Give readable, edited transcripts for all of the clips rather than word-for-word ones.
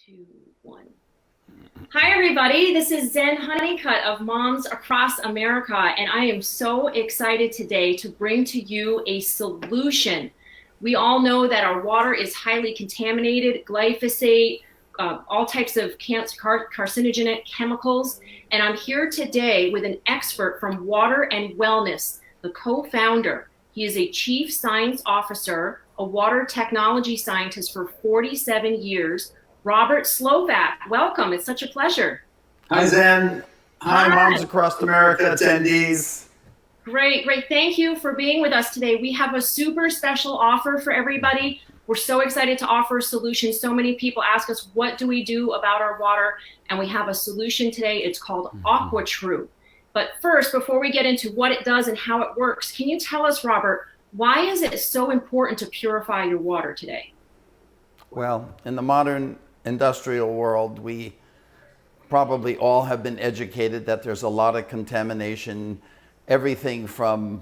Two, one. Hi, everybody. This is Zen Honeycutt of Moms Across America, and I am so excited today to bring to you a solution. We all know that our water is highly contaminated, glyphosate, all types of carcinogenic chemicals, and I'm here today with an expert from Water and Wellness, the co-founder. He is a chief science officer, a water technology scientist for 47 years, Robert Slovak. Welcome. It's such a pleasure. Hi, Zen. Hi, Moms Across America attendees. Great. Thank you for being with us today. We have a super special offer for everybody. We're so excited to offer a solution. So many people ask us, what do we do about our water? And we have a solution today. It's called AquaTru. But first, before we get into what it does and how it works, can you tell us, Robert, why is it so important to purify your water today? Well, in the modern industrial world, we probably all have been educated that there's a lot of contamination, everything from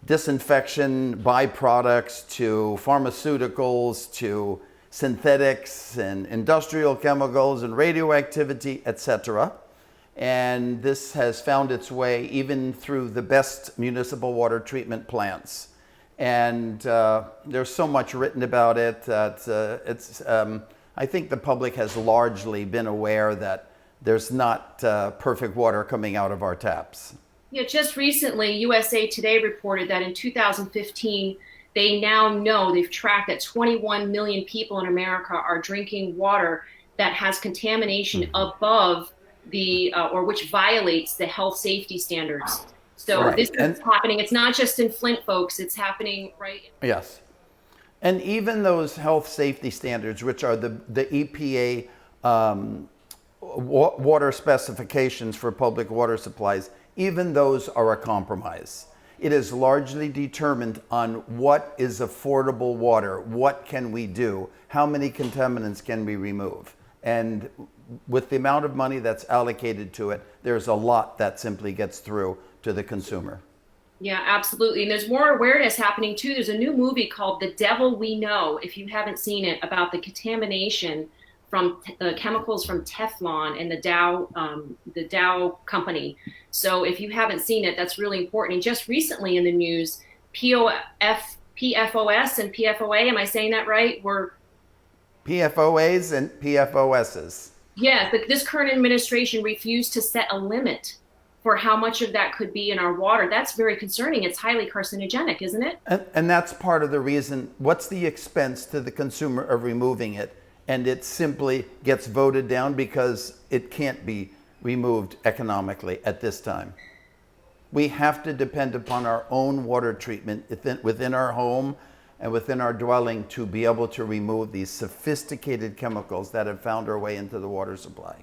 disinfection byproducts to pharmaceuticals to synthetics and industrial chemicals and radioactivity, etc. And this has found its way even through the best municipal water treatment plants. And there's so much written about it that I think the public has largely been aware that there's not perfect water coming out of our taps. Yeah, just recently, USA Today reported that in 2015, they now know, they've tracked that 21 million people in America are drinking water that has contamination above the, or which violates the health safety standards. So This is happening. It's not just in Flint, folks. It's happening right. Yes. And even those health safety standards, which are the EPA water specifications for public water supplies, even those are a compromise. It is largely determined on what is affordable water, what can we do, how many contaminants can we remove. And with the amount of money that's allocated to it, there's a lot that simply gets through to the consumer. Yeah, absolutely. And there's more awareness happening too. There's a new movie called The Devil We Know, if you haven't seen it, about the contamination from the chemicals from Teflon and the Dow company. So if you haven't seen it, that's really important. And just recently in the news, PFOS and PFOA, am I saying that right? Were PFOAs and PFOSs. Yeah, this current administration refused to set a limit for how much of that could be in our water. That's very concerning. It's highly carcinogenic, isn't it? And that's part of the reason. What's the expense to the consumer of removing it? And it simply gets voted down because it can't be removed economically at this time. We have to depend upon our own water treatment within our home and within our dwelling to be able to remove these sophisticated chemicals that have found their way into the water supply.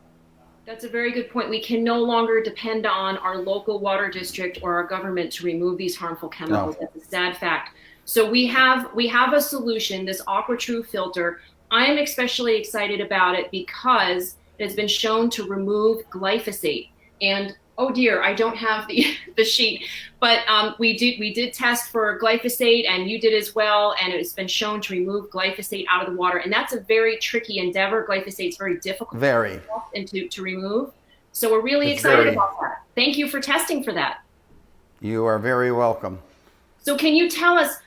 That's a very good point. We can no longer depend on our local water district or our government to remove these harmful chemicals. No. That's a sad fact. So we have a solution, this AquaTru filter. I'm especially excited about it because it has been shown to remove glyphosate. And oh dear, I don't have the sheet, but we did test for glyphosate, and you did as well, and it's been shown to remove glyphosate out of the water, and that's a very tricky endeavor. Glyphosate is very difficult to remove, so we're really excited about that. Thank you for testing for that. You are very welcome. So can you tell us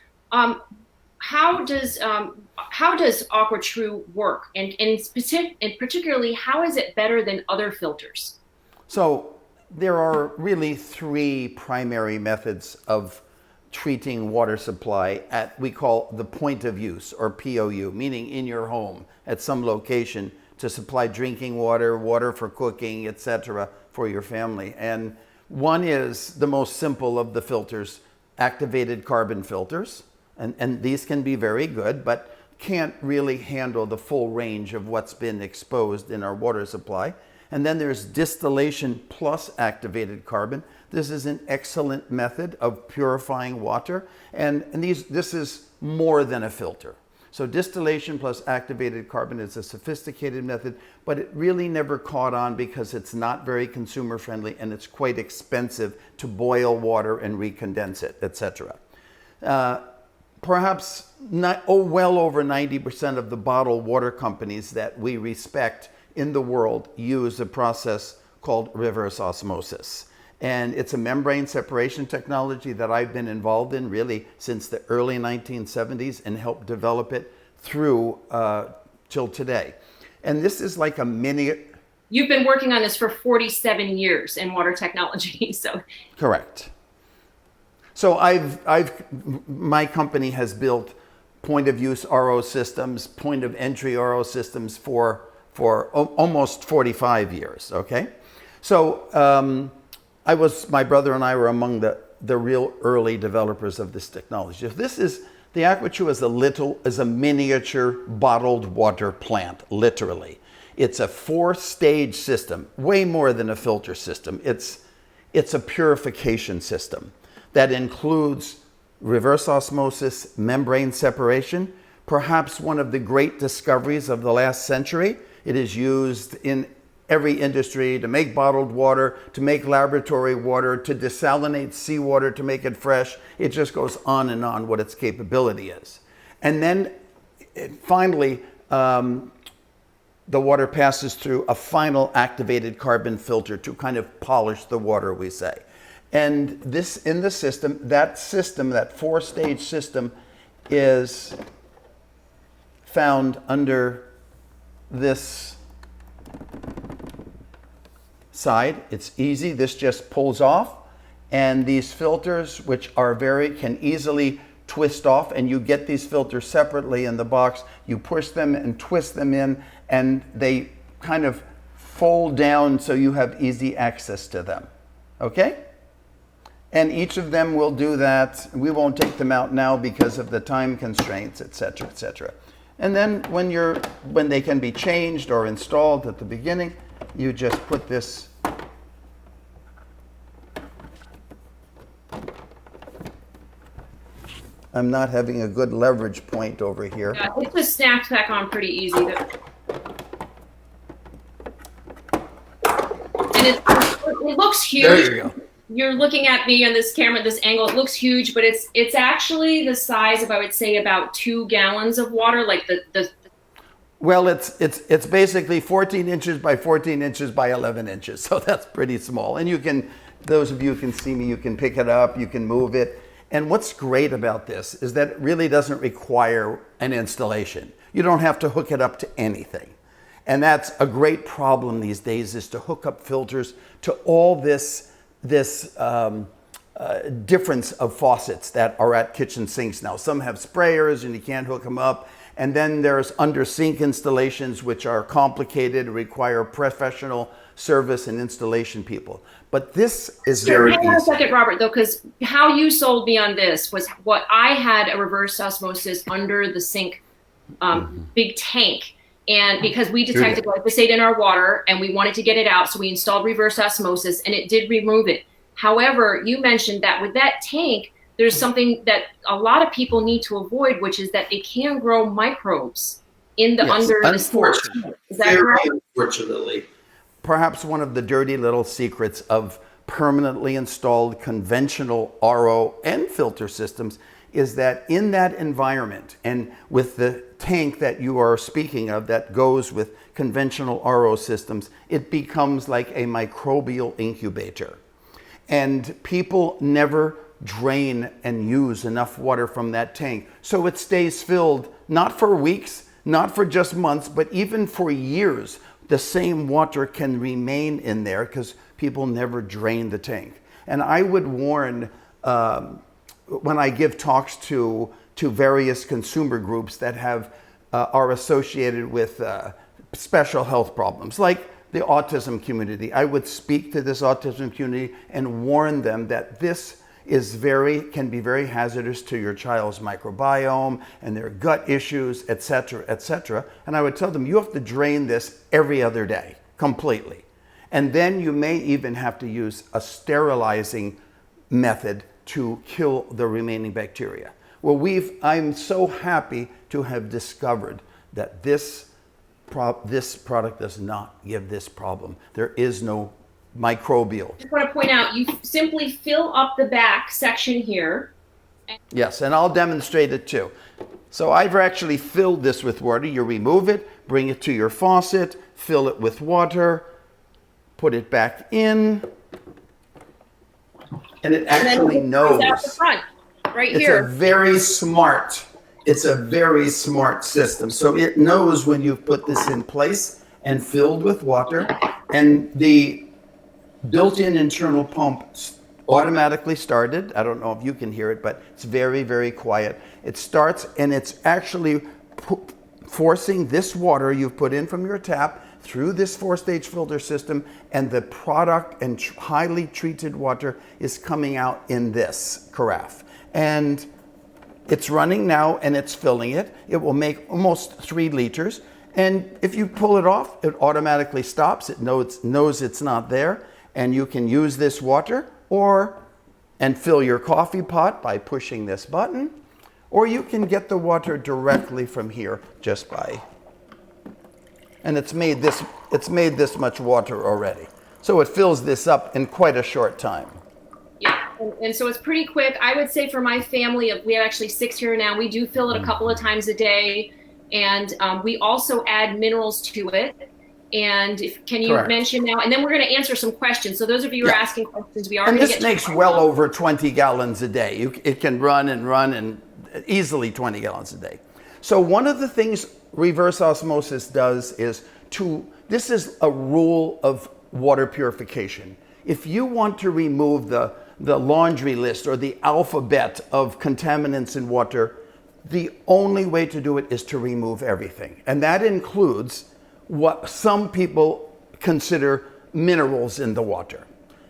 how does AquaTru work, and particularly how is it better than other filters? So there are really three primary methods of treating water supply at, we call the point of use, or POU, meaning in your home at some location to supply drinking water, water for cooking, etc. for your family. And one is the most simple of the filters, activated carbon filters. And these can be very good, but can't really handle the full range of what's been exposed in our water supply. And then there's distillation plus activated carbon. This is an excellent method of purifying water. And this is more than a filter. So distillation plus activated carbon is a sophisticated method, but it really never caught on because it's not very consumer friendly and it's quite expensive to boil water and recondense it, etc. perhaps well over 90% of the bottled water companies that we respect in the world use a process called reverse osmosis. And it's a membrane separation technology that I've been involved in really since the early 1970s and helped develop it through till today. And this is like a mini... You've been working on this for 47 years in water technology, so... Correct. So my company has built point-of-use RO systems, point-of-entry RO systems for almost 45 years, okay? So my brother and I were among the real early developers of this technology. The AquaTru is a miniature bottled water plant, literally. It's a 4-stage system, way more than a filter system. It's a purification system that includes reverse osmosis, membrane separation, perhaps one of the great discoveries of the last century. It is used in every industry to make bottled water, to make laboratory water, to desalinate seawater to make it fresh. It just goes on and on what its capability is. And then finally, the water passes through a final activated carbon filter to kind of polish the water, we say. And this in the system, that 4-stage system is found under this side. It's easy. This just pulls off. And these filters, which are can easily twist off, and you get these filters separately in the box. You push them and twist them in, and they kind of fold down so you have easy access to them. Okay? And each of them will do that. We won't take them out now because of the time constraints, et cetera, et cetera. And then when they can be changed or installed at the beginning, you just put this I'm not having a good leverage point over here. Yeah, it just snaps back on pretty easy. And it looks huge. There you go. You're looking at me on this camera, this angle. It looks huge, but it's actually the size of, I would say, about 2 gallons of water. Like the Well, it's basically 14 inches by 14 inches by 11 inches, so that's pretty small. And you can, those of you who can see me, you can pick it up, you can move it. And what's great about this is that it really doesn't require an installation. You don't have to hook it up to anything. And that's a great problem these days, is to hook up filters to all this difference of faucets that are at kitchen sinks now. Some have sprayers and you can't hook them up. And then there's under sink installations, which are complicated, require professional service and installation people. But this is very easy. Hang on a second, Robert, though, because how you sold me on this was what I had a reverse osmosis under the sink, big tank. And because we detected glyphosate in our water and we wanted to get it out, so we installed reverse osmosis and it did remove it. However, you mentioned that with that tank, there's something that a lot of people need to avoid, which is that it can grow microbes in the under the tank. Is that correct? Unfortunately. Perhaps one of the dirty little secrets of permanently installed conventional RO and filter systems is that in that environment, and with the tank that you are speaking of that goes with conventional RO systems, it becomes like a microbial incubator. And people never drain and use enough water from that tank. So it stays filled, not for weeks, not for just months, but even for years. The same water can remain in there because people never drain the tank. And I would warn, when I give talks to various consumer groups that are associated with special health problems, like the autism community, I would speak to this autism community and warn them that this can be very hazardous to your child's microbiome and their gut issues, et cetera, and I would tell them you have to drain this every other day completely. And then you may even have to use a sterilizing method to kill the remaining bacteria. Well, I'm so happy to have discovered that this product does not give this problem. There is no microbial. I just want to point out, you simply fill up the back section here Yes, and I'll demonstrate it too. So I've actually filled this with water. You remove it, bring it to your faucet, fill it with water, put it back in, and it actually knows. Out the front, right It's here. It's a very smart system. So it knows when you've put this in place and filled with water, and the built-in internal pump automatically started. I don't know if you can hear it, but it's very, very quiet. It starts, and it's actually forcing this water you've put in from your tap through this 4-stage filter system, and the product and highly treated water is coming out in this carafe. And it's running now, and it's filling it. It will make almost 3 liters. And if you pull it off, it automatically stops. It knows it's not there. And you can use this water and fill your coffee pot by pushing this button. Or you can get the water directly from here just by, and it's made this much water already. So it fills this up in quite a short time. Yeah, and so it's pretty quick. I would say for my family, we have actually 6 here now. We do fill it a couple of times a day, and we also add minerals to it. And can you mention now? And then we're going to answer some questions. So those of you who are asking questions, we are going to get. And this makes well over 20 gallons a day. It can run and easily 20 gallons a day. So one of the things reverse osmosis does is this is a rule of water purification. If you want to remove the laundry list or the alphabet of contaminants in water, the only way to do it is to remove everything. And that includes what some people consider minerals in the water.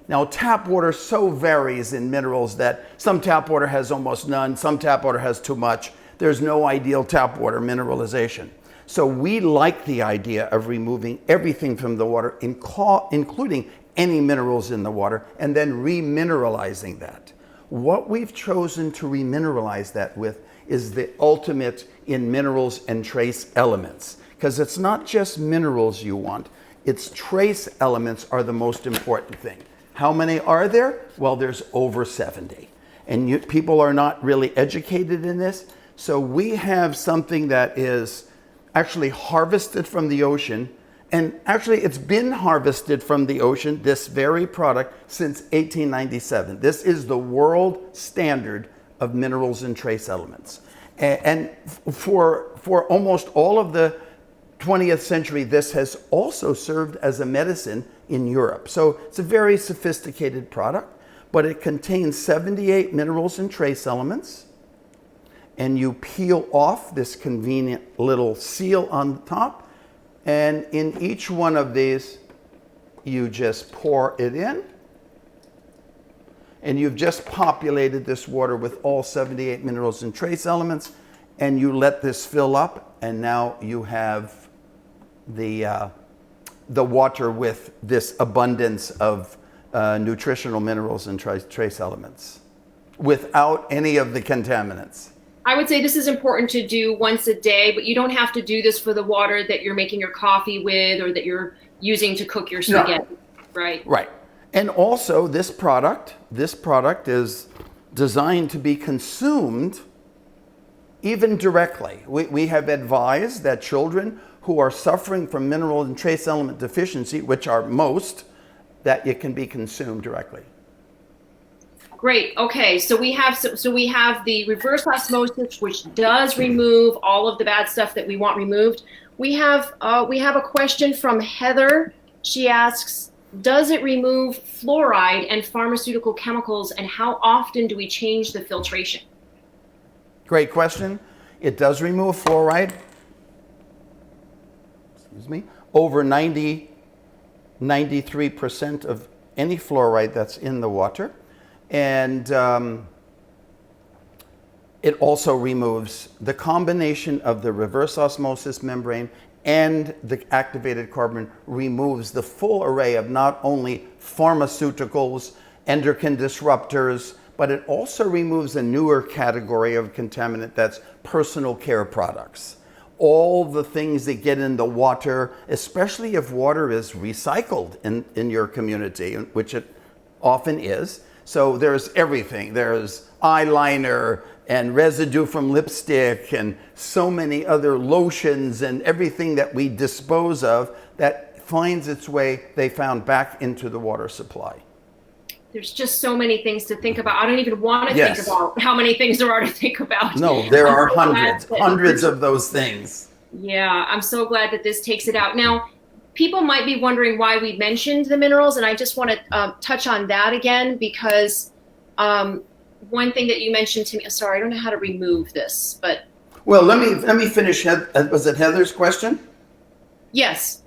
Now, tap water so varies in minerals that some tap water has almost none, some tap water has too much. There's no ideal tap water mineralization. So we like the idea of removing everything from the water, including any minerals in the water, and then remineralizing that. What we've chosen to remineralize that with is the ultimate in minerals and trace elements. Because it's not just minerals you want, it's trace elements are the most important thing. How many are there? Well, there's over 70. And people are not really educated in this. So we have something that is actually harvested from the ocean. And actually, it's been harvested from the ocean, this very product, since 1897. This is the world standard of minerals and trace elements. And for almost all of the 20th century, this has also served as a medicine in Europe. So it's a very sophisticated product, but it contains 78 minerals and trace elements. And you peel off this convenient little seal on the top. And in each one of these, you just pour it in. And you've just populated this water with all 78 minerals and trace elements. And you let this fill up. And now you have the water with this abundance of nutritional minerals and trace elements without any of the contaminants. I would say this is important to do once a day, but you don't have to do this for the water that you're making your coffee with or that you're using to cook your spaghetti, right? Right. And also this product is designed to be consumed even directly. We have advised that children who are suffering from mineral and trace element deficiency, which are most, that it can be consumed directly. Great. Okay. So we have the reverse osmosis, which does remove all of the bad stuff that we want removed. We have a question from Heather. She asks, does it remove fluoride and pharmaceutical chemicals, and how often do we change the filtration? Great question. It does remove fluoride. Over 93% of any fluoride that's in the water. And it also removes the combination of the reverse osmosis membrane and the activated carbon removes the full array of not only pharmaceuticals, endocrine disruptors, but it also removes a newer category of contaminant that's personal care products. All the things that get in the water, especially if water is recycled in your community, which it often is. So there's everything. There's eyeliner and residue from lipstick and so many other lotions and everything that we dispose of that finds its way, they found, back into the water supply. There's just so many things to think about. I don't even want to Yes. think about how many things there are to think about. No, there are so glad hundreds of those things. Yeah, I'm so glad that this takes it out. Now, people might be wondering why we mentioned the minerals, and I just want to touch on that again because one thing that you mentioned to me. Sorry, I don't know how to remove this, but Well, let me finish. Was it Heather's question? yes.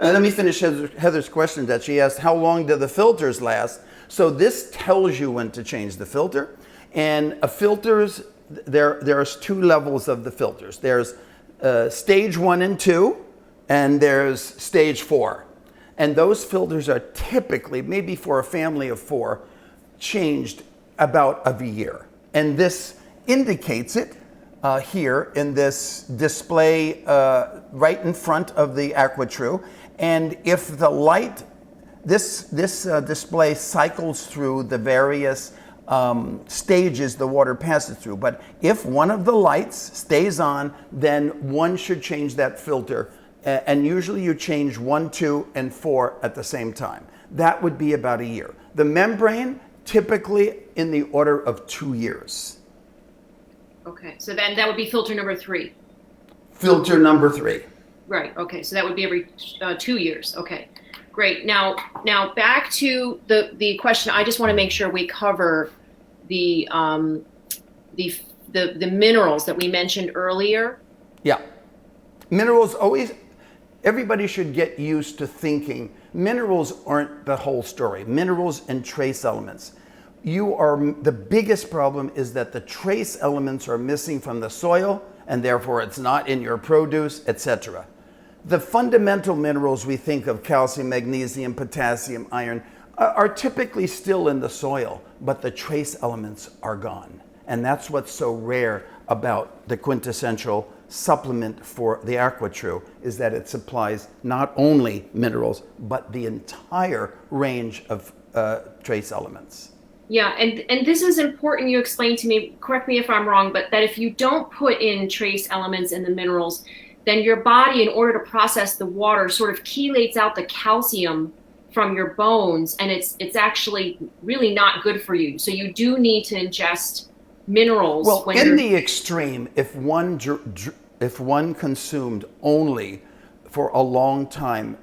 Let me finish Heather's question that she asked, how long do the filters last? So this tells you when to change the filter. And filters, there's two levels of the filters. There's stage 1 and 2, and there's stage 4. And those filters are typically, maybe for a family of 4, changed about every year. And this indicates it here in this display right in front of the AquaTru. And if the light, this display cycles through the various stages the water passes through. But if one of the lights stays on, then one should change that filter. And usually you change 1, 2, and 4 at the same time. That would be about a year. The membrane, typically in the order of 2 years. Okay, so then that would be filter number 3. Filter number 3. Right. Okay. So that would be every 2 years. Okay. Great. Now back to the question. I just want to make sure we cover the minerals that we mentioned earlier. Yeah. Minerals always. Everybody should get used to thinking minerals aren't the whole story. Minerals and trace elements. The biggest problem is that the trace elements are missing from the soil, and therefore it's not in your produce, etc. The fundamental minerals we think of, calcium, magnesium, potassium, iron, are typically still in the soil, but the trace elements are gone. And that's what's so rare about the quintessential supplement for the AquaTru, is that it supplies not only minerals, but the entire range of trace elements. Yeah, and this is important. You explained to me, correct me if I'm wrong, but that if you don't put in trace elements in the minerals, then your body, in order to process the water, sort of chelates out the calcium from your bones, and it's actually really not good for you. So you do need to ingest minerals. Well, in the extreme, if one consumed only for a long time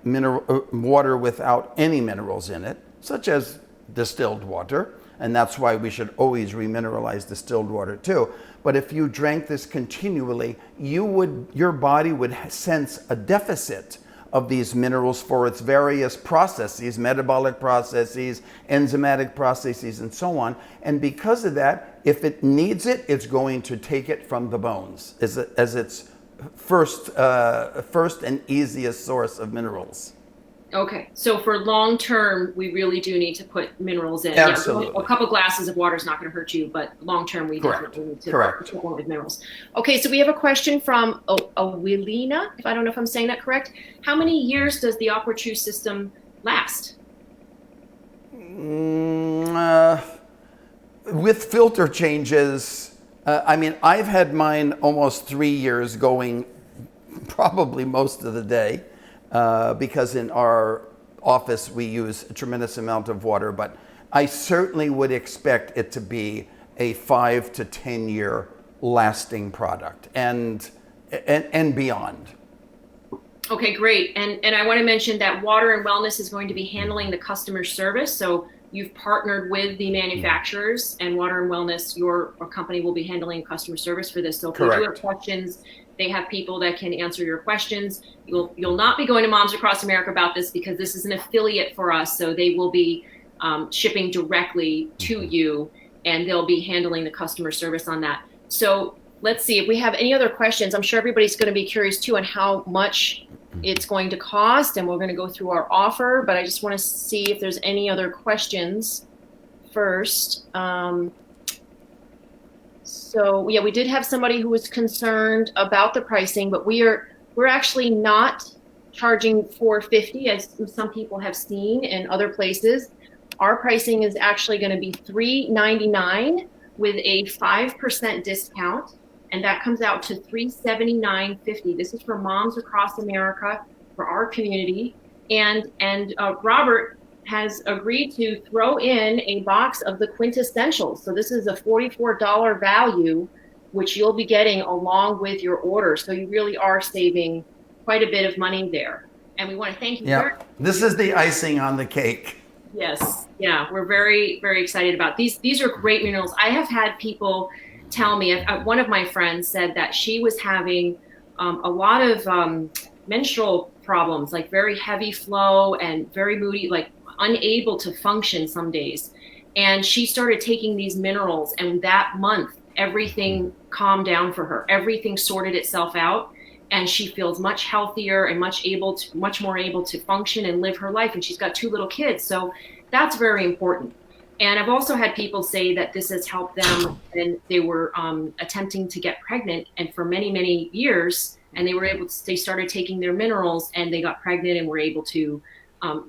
water without any minerals in it, such as distilled water, and that's why we should always remineralize distilled water too. But if you drank this continually, your body would sense a deficit of these minerals for its various processes, metabolic processes, enzymatic processes, and so on. And because of that, if it needs it, it's going to take it from the bones as its first and easiest source of minerals. Okay, so for long term, we really do need to put minerals in. Absolutely. Yeah, a couple glasses of water is not going to hurt you, but long term, we definitely need to put one with minerals. Okay, so we have a question from Awilina, if I don't know if I'm saying that correct. How many years does the AquaTru system last? With filter changes, I've had mine almost 3 years going probably most of the day. Because in our office we use a tremendous amount of water, but I certainly would expect it to be a 5 to 10 year lasting product and beyond. Okay, great. And I want to mention that Water and Wellness is going to be handling the customer service. So you've partnered with the manufacturers, and Water and Wellness, your company, will be handling customer service for this. So if you do have questions, they have people that can answer your questions. You'll not be going to Moms Across America about this because this is an affiliate for us. So they will be shipping directly to you, and they'll be handling the customer service on that. So let's see if we have any other questions. I'm sure everybody's going to be curious too on how much it's going to cost, and we're going to go through our offer, but I just want to see if there's any other questions first. So yeah, we did have somebody who was concerned about the pricing, but we're actually not charging $450 as some people have seen in other places. Our pricing is actually going to be $3.99 with a 5% discount, and that comes out to $379.50. This is for moms across America, for our community. And Robert has agreed to throw in a box of the quintessentials. So this is a $44 value, which you'll be getting along with your order. So you really are saving quite a bit of money there. And we want to thank you. Yeah, this is the icing on the cake. Yes, yeah, we're very, very excited about these. These are great minerals. I have had people tell me, one of my friends said that she was having a lot of menstrual problems, like very heavy flow and very moody, like unable to function some days. And she started taking these minerals, and that month, everything calmed down for her. Everything sorted itself out, and she feels much healthier and much more able to function and live her life. And she's got 2 little kids, so that's very important. And I've also had people say that this has helped them, and they were attempting to get pregnant, and for many, many years, and they started taking their minerals, and they got pregnant and were able to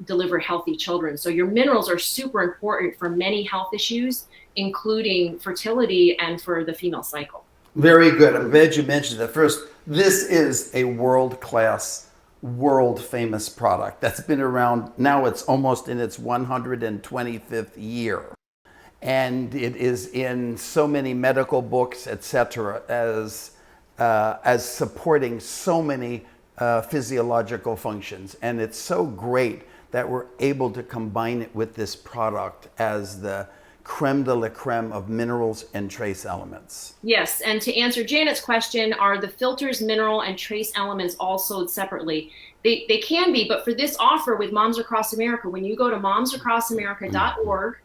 deliver healthy children. So your minerals are super important for many health issues, including fertility and for the female cycle. Very good. I'm glad you mentioned that. First, this is a world-class, world-famous product that's been around. Now it's almost in its 125th year. And it is in so many medical books, etc., as supporting so many physiological functions. And it's so great that we're able to combine it with this product as the creme de la creme of minerals and trace elements. Yes, and to answer Janet's question, are the filters, mineral, and trace elements all sold separately? They can be, but for this offer with Moms Across America, when you go to momsacrossamerica.org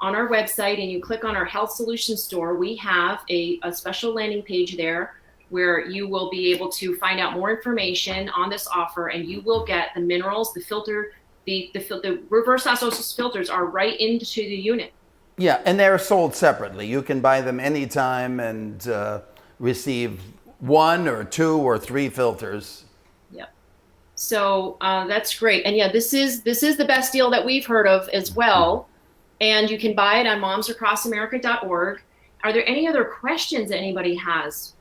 on our website and you click on our Health Solutions store, we have a special landing page there where you will be able to find out more information on this offer, and you will get the minerals, the filter, the reverse osmosis filters are right into the unit. Yeah, and they're sold separately. You can buy them anytime and receive 1 or 2 or 3 filters. Yep. So that's great. And yeah, this is the best deal that we've heard of as well. And you can buy it on momsacrossamerica.org. Are there any other questions that anybody has?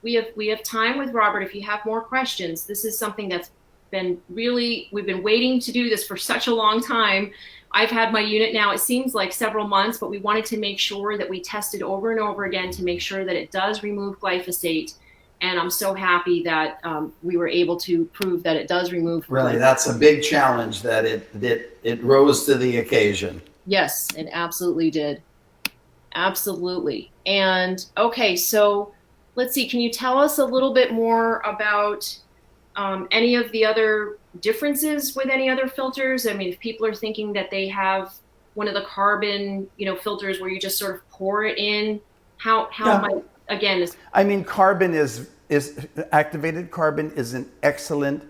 We have time with Robert if you have more questions. This is something that's been we've been waiting to do this for such a long time. I've had my unit now, it seems like several months, but we wanted to make sure that we tested over and over again to make sure that it does remove glyphosate. And I'm so happy that we were able to prove that it does remove glyphosate. Really, that's a big challenge that it rose to the occasion. Yes, it absolutely did. Absolutely. And okay, so let's see, can you tell us a little bit more about any of the other differences with any other filters? I mean, if people are thinking that they have one of the carbon, filters where you just sort of pour it in, how might, again, I mean, carbon is activated carbon is an excellent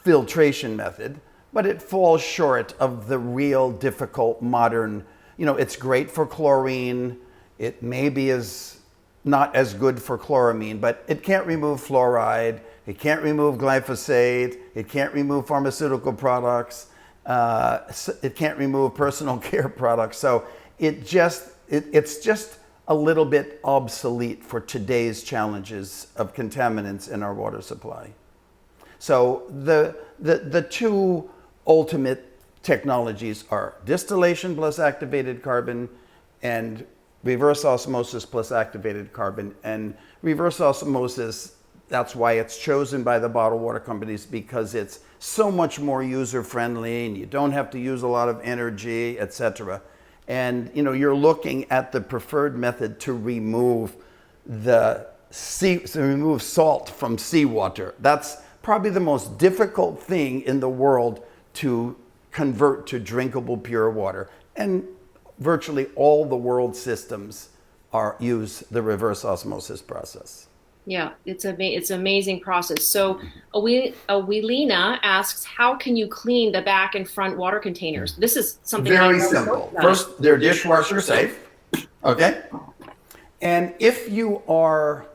filtration method, but it falls short of the real difficult modern, it's great for chlorine. It maybe is not as good for chloramine, but it can't remove fluoride. It can't remove glyphosate. It can't remove pharmaceutical products. It can't remove personal care products. So it's just a little bit obsolete for today's challenges of contaminants in our water supply. So the 2 ultimate technologies are distillation plus activated carbon and reverse osmosis plus activated carbon. And reverse osmosis, that's why it's chosen by the bottled water companies, because it's so much more user-friendly and you don't have to use a lot of energy, etc. And you're looking at the preferred method to remove salt from seawater. That's probably the most difficult thing in the world to convert to drinkable pure water. And virtually all the world systems use the reverse osmosis process. Yeah, it's an amazing process. So Awilina asks, how can you clean the back and front water containers? This is something very simple. First, they're dishwasher safe. Okay. And if you are,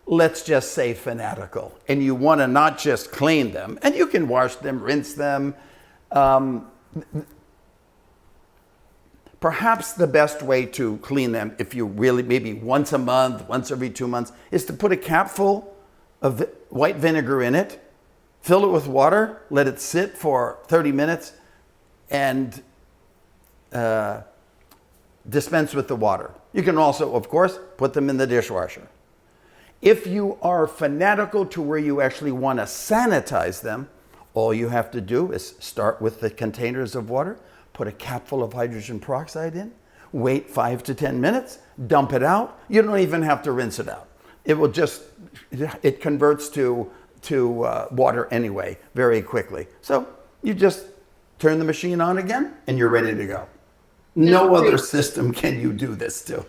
let's just say, fanatical, and you want to not just clean them, and you can wash them, rinse them, perhaps the best way to clean them, if you really, maybe once a month, once every 2 months, is to put a capful of white vinegar in it, fill it with water, let it sit for 30 minutes, and dispense with the water. You can also, of course, put them in the dishwasher. If you are fanatical to where you actually want to sanitize them, all you have to do is start with the containers of water, put a capful of hydrogen peroxide in, wait 5 to 10 minutes, dump it out. You don't even have to rinse it out. It will just, it converts to water anyway, very quickly. So you just turn the machine on again and you're ready to go. No other system can you do this to.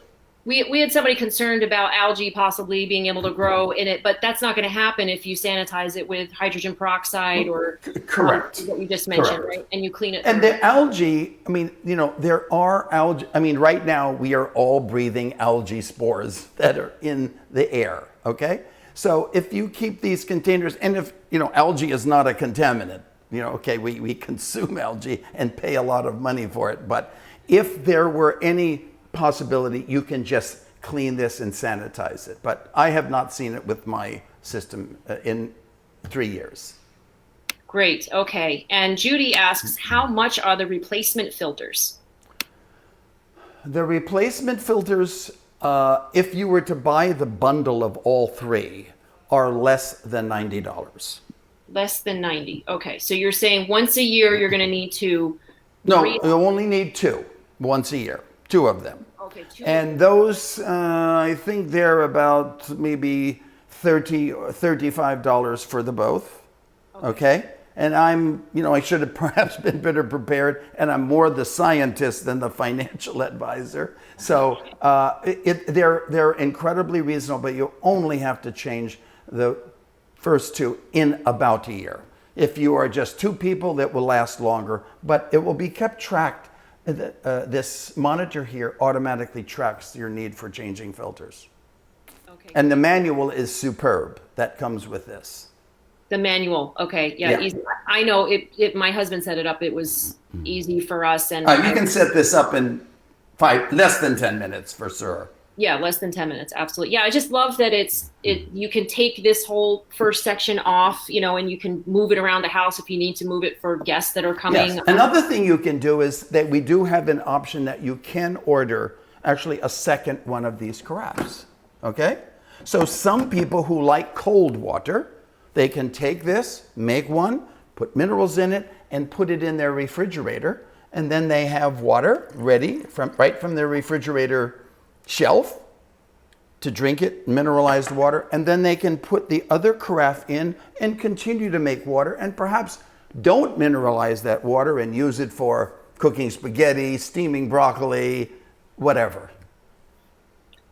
We had somebody concerned about algae possibly being able to grow in it, but that's not going to happen if you sanitize it with hydrogen peroxide or correct what you just mentioned, correct. right? And you clean it. And the algae, I mean, you know, there are algae. I mean, right now we are all breathing algae spores that are in the air. Okay, so if you keep these containers, and if you know, algae is not a contaminant. You know, okay, we consume algae and pay a lot of money for it, but if there were any possibility, you can just clean this and sanitize it. But I have not seen it with my system in 3 years. Great. Okay. And Judy asks, how much are the replacement filters? The replacement filters, if you were to buy the bundle of all three, are less than $90. Less than 90. Okay. So you're saying once a year you're going to need to... No, you only need two once a year. Two of them. Okay, two. And those, I think they're about maybe $30 or $35 for the both. Okay. And I'm, you know, I should have perhaps been better prepared, and I'm more the scientist than the financial advisor. So they're incredibly reasonable, but you only have to change the first two in about a year. If you are just two people, that will last longer, but it will be kept tracked. This monitor here automatically tracks your need for changing filters. Okay. And the manual is superb that comes with this. The manual. Okay. Yeah. Easy. I know it, my husband set it up. It was easy for us. And you can set this up in less than 10 minutes for sure. Yeah. Less than 10 minutes. Absolutely. Yeah. I just love that you can take this whole first section off, you know, and you can move it around the house if you need to move it for guests that are coming. Yes. Another thing you can do is that we do have an option that you can order actually a second one of these carafes. Okay. So some people who like cold water, they can take this, make one, put minerals in it, and put it in their refrigerator. And then they have water ready right from their refrigerator shelf to drink it, mineralized water, and then they can put the other carafe in and continue to make water, and perhaps don't mineralize that water and use it for cooking spaghetti, steaming broccoli, whatever.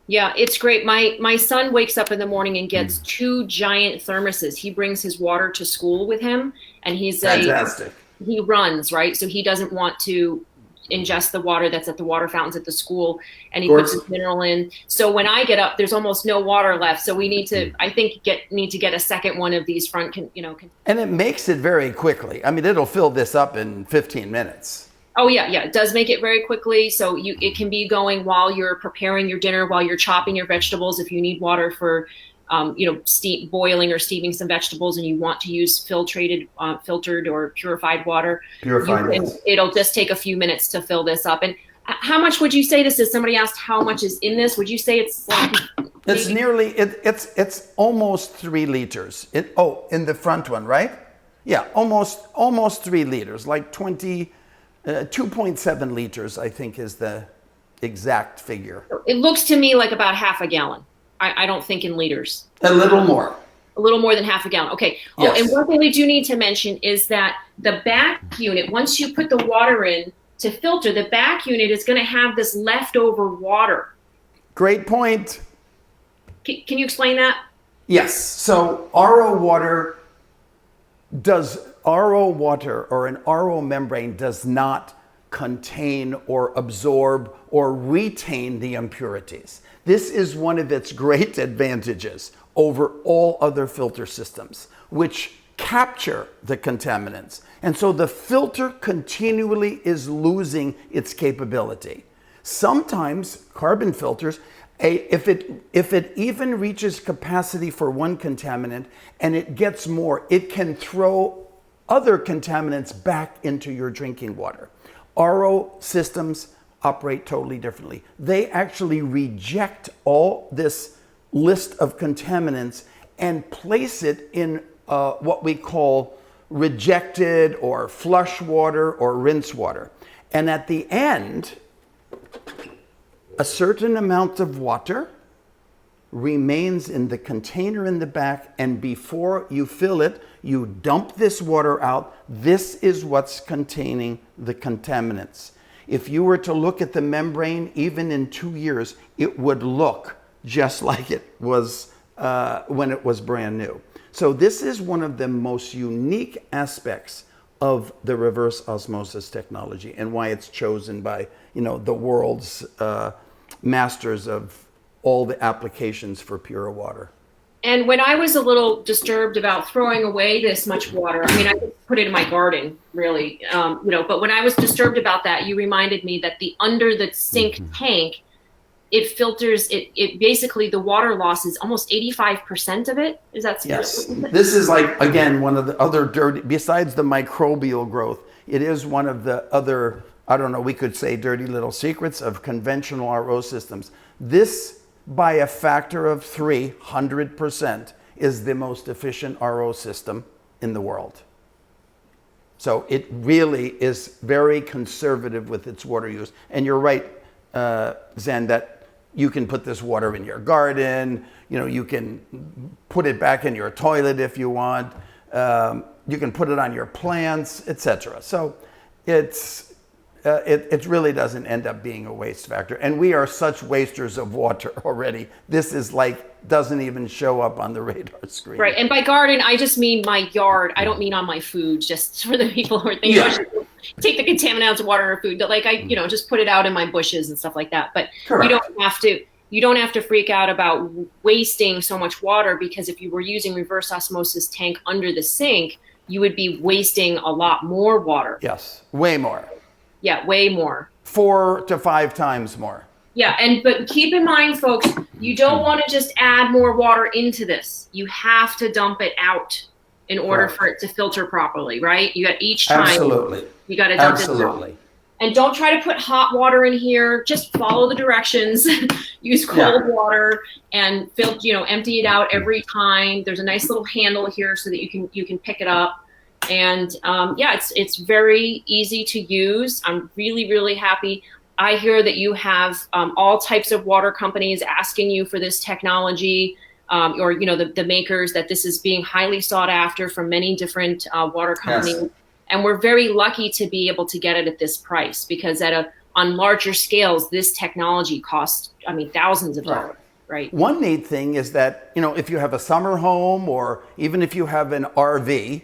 Yeah, it's great. My son wakes up in the morning and gets two giant thermoses. He brings his water to school with him, and he's fantastic. He runs, right? So he doesn't want to ingest the water that's at the water fountains at the school, and he puts his mineral in. So when I get up, there's almost no water left. So we need to, I think, need to get a second one of these front, And it makes it very quickly. I mean, it'll fill this up in 15 minutes. Oh yeah, yeah. It does make it very quickly. So it can be going while you're preparing your dinner, while you're chopping your vegetables. If you need water for, boiling or steaming some vegetables, and you want to use filtered or purified water, it'll just take a few minutes to fill this up. And how much would you say this is? Somebody asked how much is in this. Would you say it's like? It's almost 3 liters. In the front one, right? Yeah, almost 3 liters, like 2.7 liters, I think is the exact figure. It looks to me like about half a gallon. I don't think in liters. A little more. A little more than half a gallon. Okay. Oh, yes. And one thing we do need to mention is that the back unit, once you put the water in to filter, the back unit is going to have this leftover water. Great point. Can you explain that? Yes. So RO water or an RO membrane does not contain or absorb or retain the impurities. This is one of its great advantages over all other filter systems, which capture the contaminants. And so the filter continually is losing its capability. Sometimes carbon filters, if it even reaches capacity for one contaminant and it gets more, it can throw other contaminants back into your drinking water. RO systems operate totally differently. They actually reject all this list of contaminants and place it in what we call rejected or flush water or rinse water. And at the end, a certain amount of water remains in the container in the back, and before you fill it, you dump this water out. This is what's containing the contaminants. If you were to look at the membrane, even in 2 years, it would look just like it was when it was brand new. So this is one of the most unique aspects of the reverse osmosis technology, and why it's chosen by, the world's masters of all the applications for pure water. And when I was a little disturbed about throwing away this much water, I mean, I could put it in my garden, really, but when I was disturbed about that, you reminded me that under the sink tank, it filters, it basically, the water loss is almost 85% of it. Is that? Yes. This is like, again, one of the other dirty, besides the microbial growth, it is one of the other, I don't know, we could say dirty little secrets of conventional RO systems. This, by a factor of 300%, is the most efficient RO system in the world. So it really is very conservative with its water use. And you're right, Zen, that you can put this water in your garden, you can put it back in your toilet if you want, you can put it on your plants, etc. So it really doesn't end up being a waste factor. And we are such wasters of water already. This is doesn't even show up on the radar screen. Right. And by garden, I just mean my yard. I don't mean on my food, just for the people who are thinking, take the contaminant out of water or food. Like just put it out in my bushes and stuff like that. But Correct. You don't have to freak out about wasting so much water, because if you were using reverse osmosis tank under the sink, you would be wasting a lot more water. Yes, way more. Yeah, way more. 4 to 5 times more. Yeah, but keep in mind, folks, you don't want to just add more water into this. You have to dump it out in order for it to filter properly, right? You got each time. Absolutely. You got to dump it out. And don't try to put hot water in here. Just follow the directions. Use cold water and empty it out every time. There's a nice little handle here so that you can pick it up. And it's very easy to use. I'm really, really happy. I hear that you have all types of water companies asking you for this technology, or the makers, that this is being highly sought after from many different water companies. Yes. And we're very lucky to be able to get it at this price, because on larger scales, this technology costs, thousands of dollars. Right. One neat thing is that, if you have a summer home, or even if you have an RV,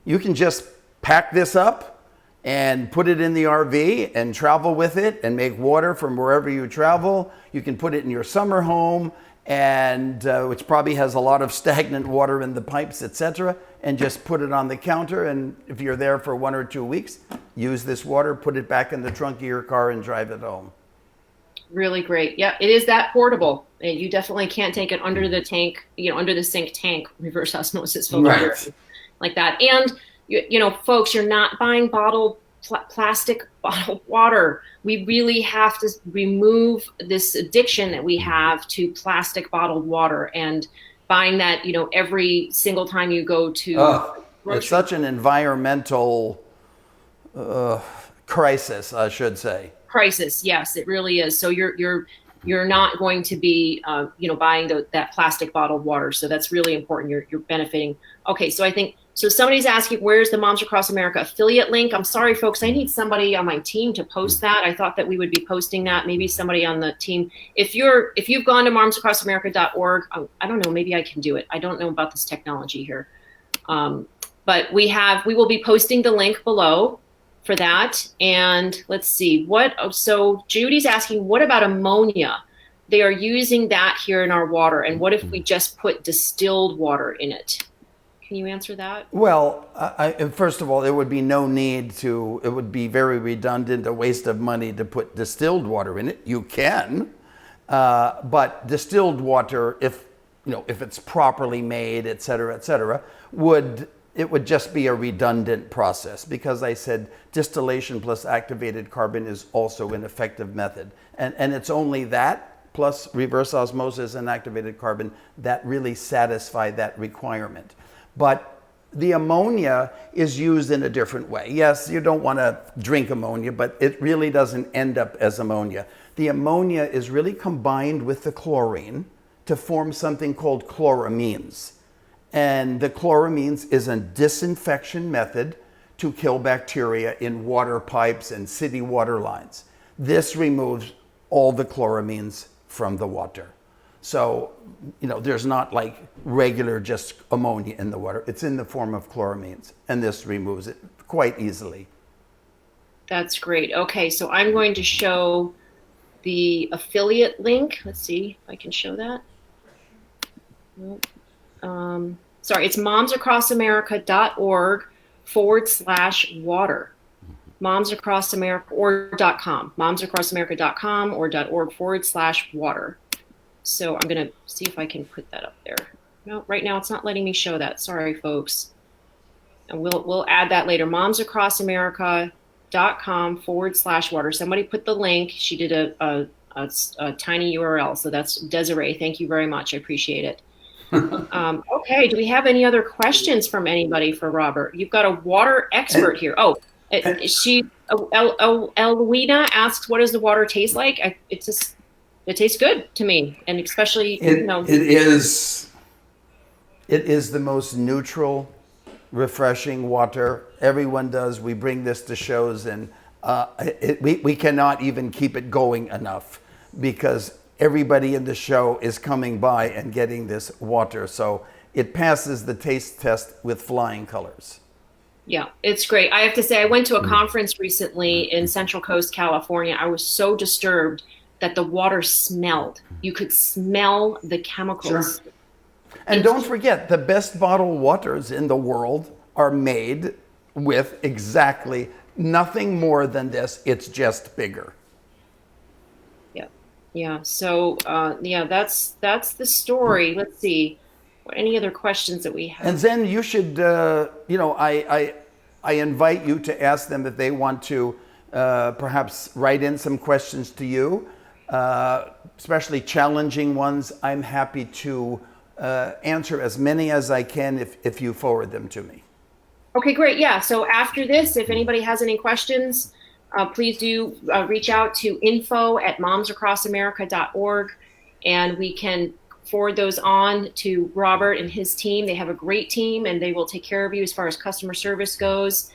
you can just pack this up and put it in the RV and travel with it and make water from wherever you travel. You can put it in your summer home, and which probably has a lot of stagnant water in the pipes, etc., and just put it on the counter. And if you're there for 1 or 2 weeks, use this water, put it back in the trunk of your car, and drive it home. Really great. Yeah, it is that portable. And you definitely can't take it under the tank, under the sink tank, reverse osmosis filter, like that. And folks, you're not buying plastic bottled water. We really have to remove this addiction that we have to plastic bottled water, and buying that, every single time you go to. It's such an environmental crisis, I should say. Crisis, yes, it really is. So you're not going to be, buying that plastic bottled water. So that's really important. You're benefiting. Okay, so I think. So somebody's asking, where's the Moms Across America affiliate link? I'm sorry, folks. I need somebody on my team to post that. I thought that we would be posting that. Maybe somebody on the team. If you've gone to momsacrossamerica.org, I don't know, maybe I can do it. I don't know about this technology here. But we will be posting the link below for that. And let's see so Judy's asking, what about ammonia? They are using that here in our water. And what if we just put distilled water in it? Can you answer that? Well, first of all, there would be no need to, it would be very redundant, a waste of money to put distilled water in it. You can, but distilled water, if it's properly made, et cetera, it would just be a redundant process, because I said distillation plus activated carbon is also an effective method. And it's only that plus reverse osmosis and activated carbon that really satisfy that requirement. But the ammonia is used in a different way. Yes, you don't want to drink ammonia, but it really doesn't end up as ammonia. The ammonia is really combined with the chlorine to form something called chloramines. And the chloramines is a disinfection method to kill bacteria in water pipes and city water lines. This removes all the chloramines from the water. So, there's not like regular just ammonia in the water. It's in the form of chloramines, and this removes it quite easily. That's great. Okay, so I'm going to show the affiliate link. Let's see if I can show that. Sorry, it's momsacrossamerica.org/water. Momsacrossamerica or .com. Momsacrossamerica.com or .org/water. So I'm going to see if I can put that up there. No, right now it's not letting me show that. Sorry, folks. And we'll add that later. momsacrossamerica.com/water. Somebody put the link. She did a tiny URL. So that's Desiree. Thank you very much. I appreciate it. Okay. Do we have any other questions from anybody for Robert? You've got a water expert here. Oh, Elwina asks, what does the water taste like? It tastes good to me, and especially it is the most neutral, refreshing water. Everyone does. We bring this to shows, and we cannot even keep it going enough, because everybody in the show is coming by and getting this water. So it passes the taste test with flying colors. Yeah, it's great. I have to say, I went to a conference recently in Central Coast, California. I was so disturbed that the water smelled. You could smell the chemicals. Sure. And don't forget, the best bottled waters in the world are made with exactly nothing more than this. It's just bigger. Yeah. So, that's the story. Let's see. Any other questions that we have? And then you should, I invite you to ask them if they want to perhaps write in some questions to you, especially challenging ones. I'm happy to answer as many as I can if you forward them to me. Okay, great. Yeah. So after this, if anybody has any questions, please do reach out to info@momsacrossamerica.org, and we can forward those on to Robert and his team. They have a great team, and they will take care of you as far as customer service goes.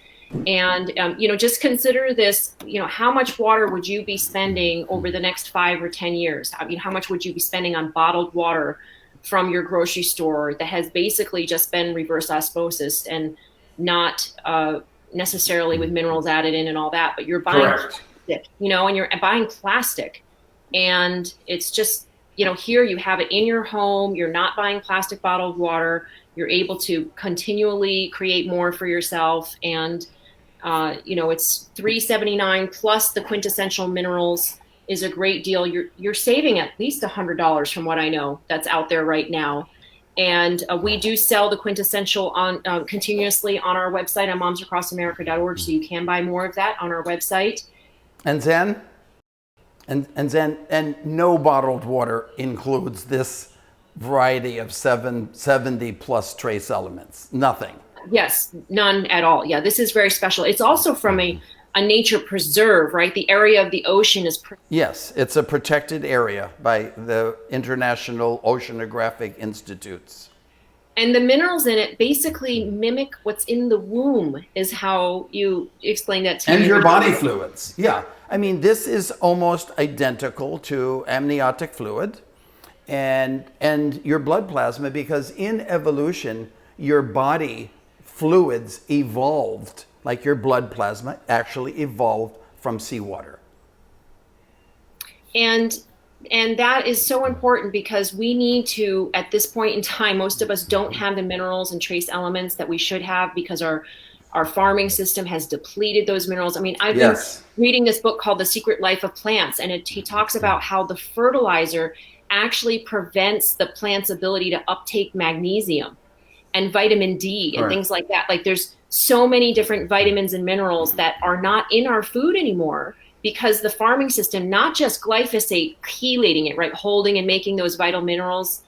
And, just consider this, how much water would you be spending over the next 5 or 10 years? I mean, how much would you be spending on bottled water from your grocery store that has basically just been reverse osmosis and not necessarily with minerals added in and all that, but you're buying plastic, and you're buying plastic, and it's just, here you have it in your home. You're not buying plastic bottled water. You're able to continually create more for yourself. And, it's $3.79 plus the quintessential minerals is a great deal. You're saving at least $100 from what I know that's out there right now. And we do sell the quintessential on continuously on our website on momsacrossamerica.org, so you can buy more of that on our website. And then no bottled water includes this variety of 70 plus trace elements. Nothing. Yes, none at all. Yeah, this is very special. It's also from a nature preserve, right? The area of the ocean is... Yes, it's a protected area by the International Oceanographic Institutes. And the minerals in it basically mimic what's in the womb, is how you explain that to me. And your body fluids. Yeah. I mean, this is almost identical to amniotic fluid and your blood plasma, because in evolution, your body fluids evolved, like your blood plasma actually evolved from seawater. And And that is so important because we need to, at this point in time, most of us don't have the minerals and trace elements that we should have because our farming system has depleted those minerals. I mean, I've been Yes. reading this book called The Secret Life of Plants, and he talks about how the fertilizer actually prevents the plant's ability to uptake magnesium and vitamin D and Right. things like that. Like there's so many different vitamins and minerals that are not in our food anymore because the farming system, not just glyphosate chelating it, right, holding and making those vital minerals,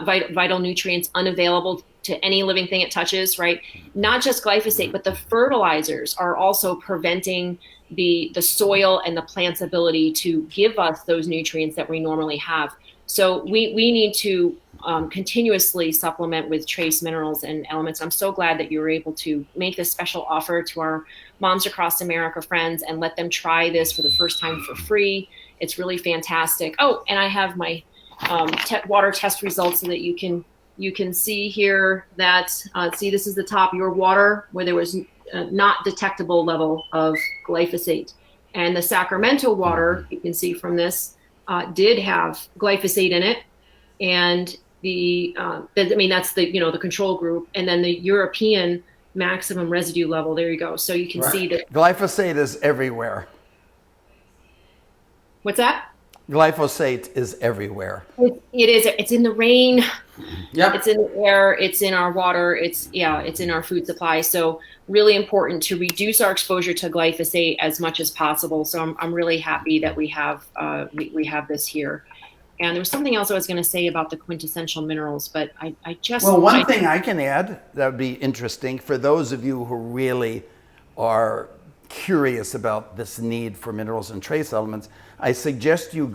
vital nutrients unavailable to any living thing it touches, right? Not just glyphosate, but the fertilizers are also preventing the soil and the plant's ability to give us those nutrients that we normally have. So we need to continuously supplement with trace minerals and elements. I'm so glad that you were able to make this special offer to our Moms Across America friends and let them try this for the first time for free. It's really fantastic. Oh, and I have my water test results so that you can see here that see, this is the top, your water where there was not detectable level of glyphosate, and the Sacramento water, you can see from this, did have glyphosate in it, and I mean, that's the, the control group, and then the European maximum residue level. There you go. So you can see that. Glyphosate is everywhere. What's that? Glyphosate is everywhere. It is. It's in the rain. Yep. It's in the air. It's in our water. It's in our food supply. So really important to reduce our exposure to glyphosate as much as possible. So I'm really happy that we have this here. And there was something else I was going to say about the quintessential minerals, but I just... Well, one thing I can add that would be interesting for those of you who really are curious about this need for minerals and trace elements, I suggest you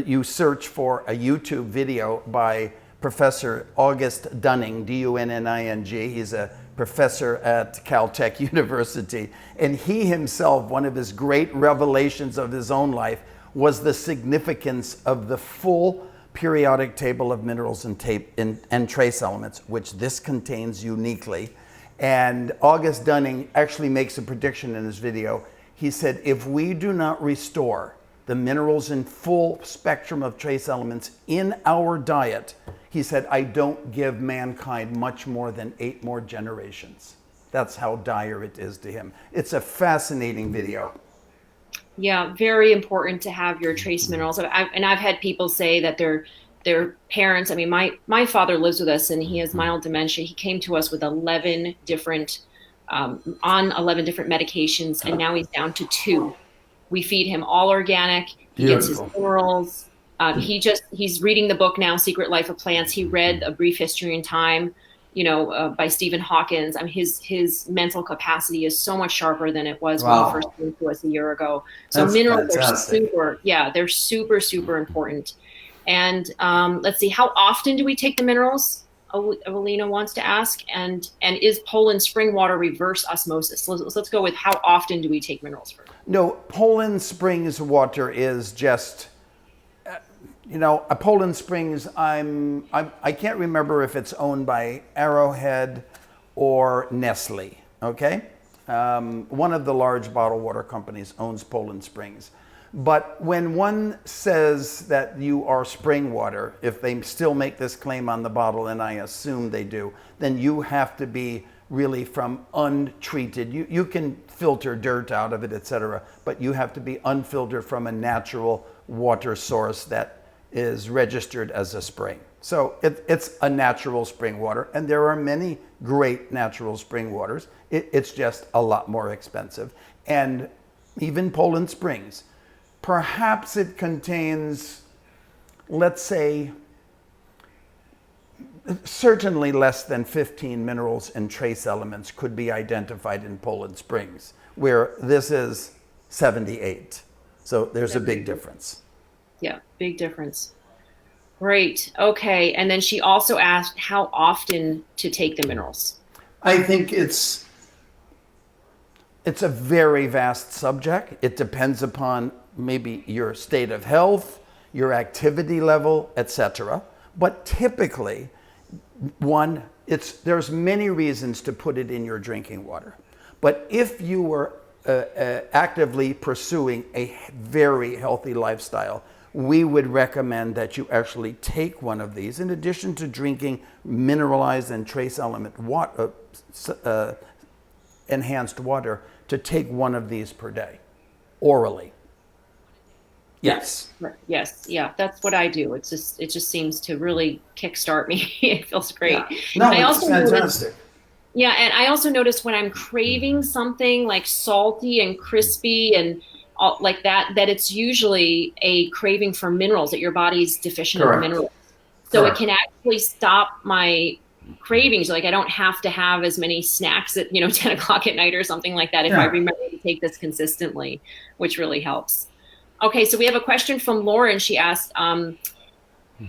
you search for a YouTube video by Professor August Dunning, D-U-N-N-I-N-G. He's a professor at Caltech University. And he himself, one of his great revelations of his own life was the significance of the full periodic table of minerals and trace elements, which this contains uniquely. And August Dunning actually makes a prediction in his video. He said, if we do not restore the minerals and full spectrum of trace elements in our diet, he said, I don't give mankind much more than 8 more generations. That's how dire it is to him. It's a fascinating video. Yeah, very important to have your trace minerals. I've had people say that their parents, I mean, my father lives with us and he has mild dementia. He came to us with 11 different medications, and now he's down to 2. We feed him all organic. He gets his minerals. He's reading the book now, Secret Life of Plants. He read A Brief History in Time, by Stephen Hawkins. I mean, his mental capacity is so much sharper than it was when he first came to us a year ago. So that's minerals fantastic. They're super, super important. And let's see, how often do we take the minerals? Evelina wants to ask. And is Poland spring water reverse osmosis? Let's go with how often do we take minerals first? No, Poland Springs water is just... a Poland Springs, I can't remember if it's owned by Arrowhead or Nestle, okay? One of the large bottled water companies owns Poland Springs. But when one says that you are spring water, if they still make this claim on the bottle, and I assume they do, then you have to be really from untreated. You can filter dirt out of it, etc., but you have to be unfiltered from a natural water source that is registered as a spring. So it's a natural spring water, and there are many great natural spring waters. It's just a lot more expensive. And even Poland Springs, perhaps it contains, let's say, certainly less than 15 minerals and trace elements could be identified in Poland Springs, where this is 78. So there's a big difference. Yeah, big difference. Great. Okay. And then she also asked how often to take the minerals. I think it's a very vast subject. It depends upon maybe your state of health, your activity level, etc. But typically, there's many reasons to put it in your drinking water. But if you were actively pursuing a very healthy lifestyle, we would recommend that you actually take one of these in addition to drinking mineralized and trace element water, enhanced water, to take one of these per day orally. Yes. Yes. Yeah. That's what I do. It just seems to really kickstart me. It feels great. Yeah. No, it's fantastic. Yeah. And I also notice when I'm craving something like salty and crispy and all, like that it's usually a craving for minerals, that your body's deficient in minerals. So it can actually stop my cravings. Like I don't have to have as many snacks at 10 o'clock at night or something like that if I remember to take this consistently, which really helps. Okay, so we have a question from Lauren. She asked,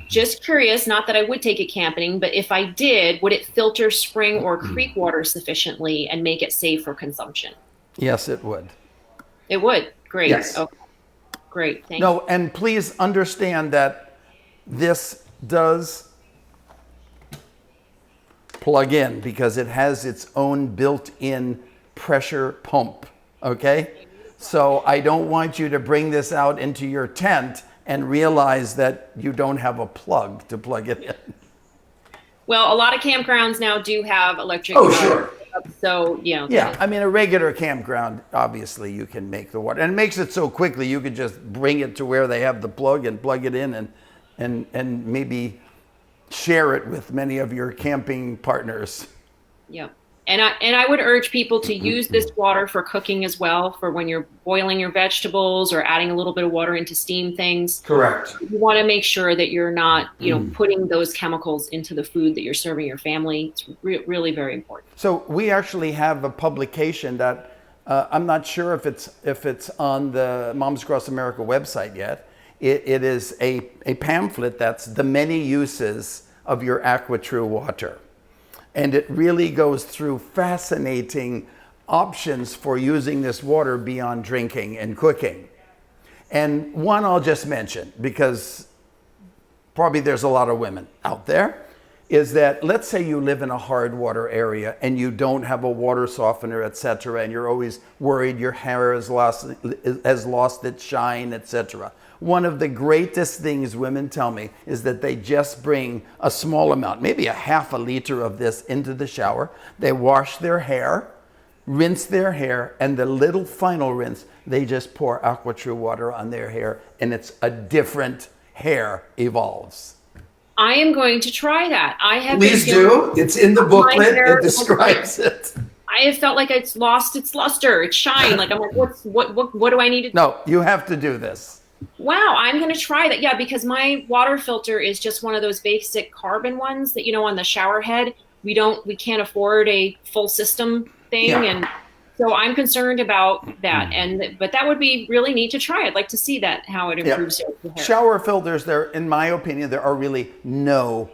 just curious, not that I would take it camping, but if I did, would it filter spring or creek water sufficiently and make it safe for consumption? Yes, it would. It would. Great. Yes. Okay. Great. Thank you. No, and please understand that this does plug in because it has its own built-in pressure pump, okay? So I don't want you to bring this out into your tent and realize that you don't have a plug to plug it in. Well, a lot of campgrounds now do have electric. Oh, sure. So, Yeah, I mean, a regular campground, obviously, you can make the water. And it makes it so quickly, you could just bring it to where they have the plug and plug it in and maybe share it with many of your camping partners. Yeah. And I would urge people to use this water for cooking as well, for when you're boiling your vegetables or adding a little bit of water into steam things. Correct. You want to make sure that you're not, putting those chemicals into the food that you're serving your family. It's really very important. So we actually have a publication that I'm not sure if it's on the Moms Across America website yet. It is a pamphlet that's the many uses of your AquaTru water. And it really goes through fascinating options for using this water beyond drinking and cooking. And one I'll just mention, because probably there's a lot of women out there, is that let's say you live in a hard water area and you don't have a water softener, etc., and you're always worried your hair has lost its shine, etc. One of the greatest things women tell me is that they just bring a small amount, maybe a half a liter of this into the shower. They wash their hair, rinse their hair, and the little final rinse, they just pour AquaTru water on their hair, and it's a different hair evolves. I am going to try that. Please do. It's in the booklet. It describes it. I have felt like it's lost its luster, its shine. Like I'm like, what do I need to do? No, you have to do this. Wow, I'm going to try that. Yeah, because my water filter is just one of those basic carbon ones that, on the shower head, we can't afford a full system thing. Yeah. And so I'm concerned about that. But that would be really neat to try. I'd like to see that, how it improves your hair. Shower filters, in my opinion, there are really no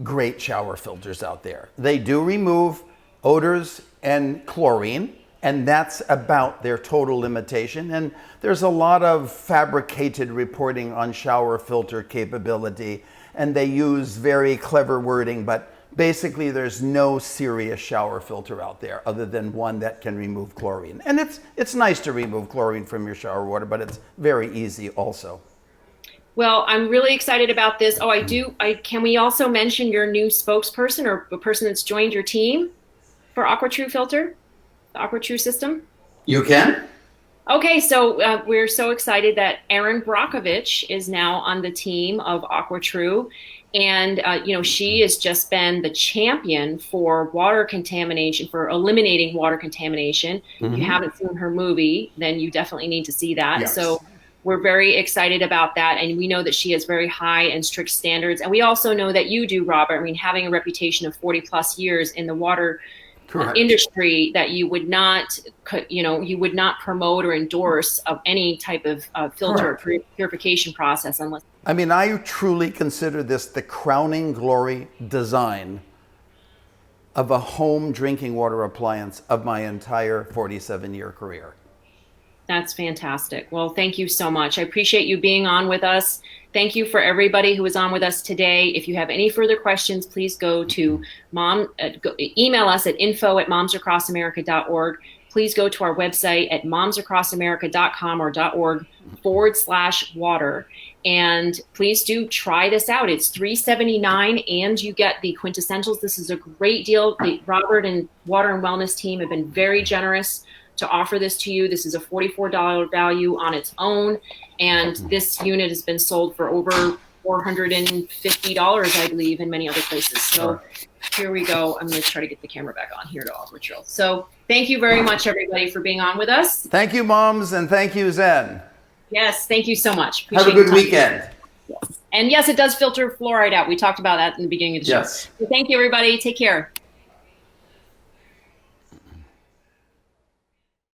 great shower filters out there. They do remove odors and chlorine, and that's about their total limitation. And there's a lot of fabricated reporting on shower filter capability, and they use very clever wording, but basically there's no serious shower filter out there other than one that can remove chlorine. And it's nice to remove chlorine from your shower water, but it's very easy also. Well, I'm really excited about this. Oh, can we also mention your new spokesperson or a person that's joined your team for AquaTru filter? The AquaTru system? You can. Okay, so we're so excited that Erin Brockovich is now on the team of AquaTru. And, she has just been the champion for water contamination, for eliminating water contamination. Mm-hmm. If you haven't seen her movie, then you definitely need to see that. Yes. So we're very excited about that. And we know that she has very high and strict standards. And we also know that you do, Robert. I mean, having a reputation of 40 plus years in the water industry, that you would not promote or endorse of any type of filter or purification process unless. I mean, I truly consider this the crowning glory design of a home drinking water appliance of my entire 47-year career. That's fantastic. Well, thank you so much. I appreciate you being on with us. Thank you for everybody who was on with us today. If you have any further questions, please go to email us at info@momsacrossamerica.org. please go to our website at momsacrossamerica.com or .org/water. And please do try this out. It's $3.79 and you get the quintessentials. This is a great deal. Robert and Water and Wellness team have been very generous to offer this to you. This is a $44 value on its own. And this unit has been sold for over $450, I believe, in many other places. So here we go. I'm going to try to get the camera back on here to AquaTru. So thank you very much, everybody, for being on with us. Thank you, moms, and thank you, Zen. Yes, thank you so much. Have a good weekend. Yes. And yes, it does filter fluoride out. We talked about that in the beginning of the show. Yes. So thank you, everybody. Take care.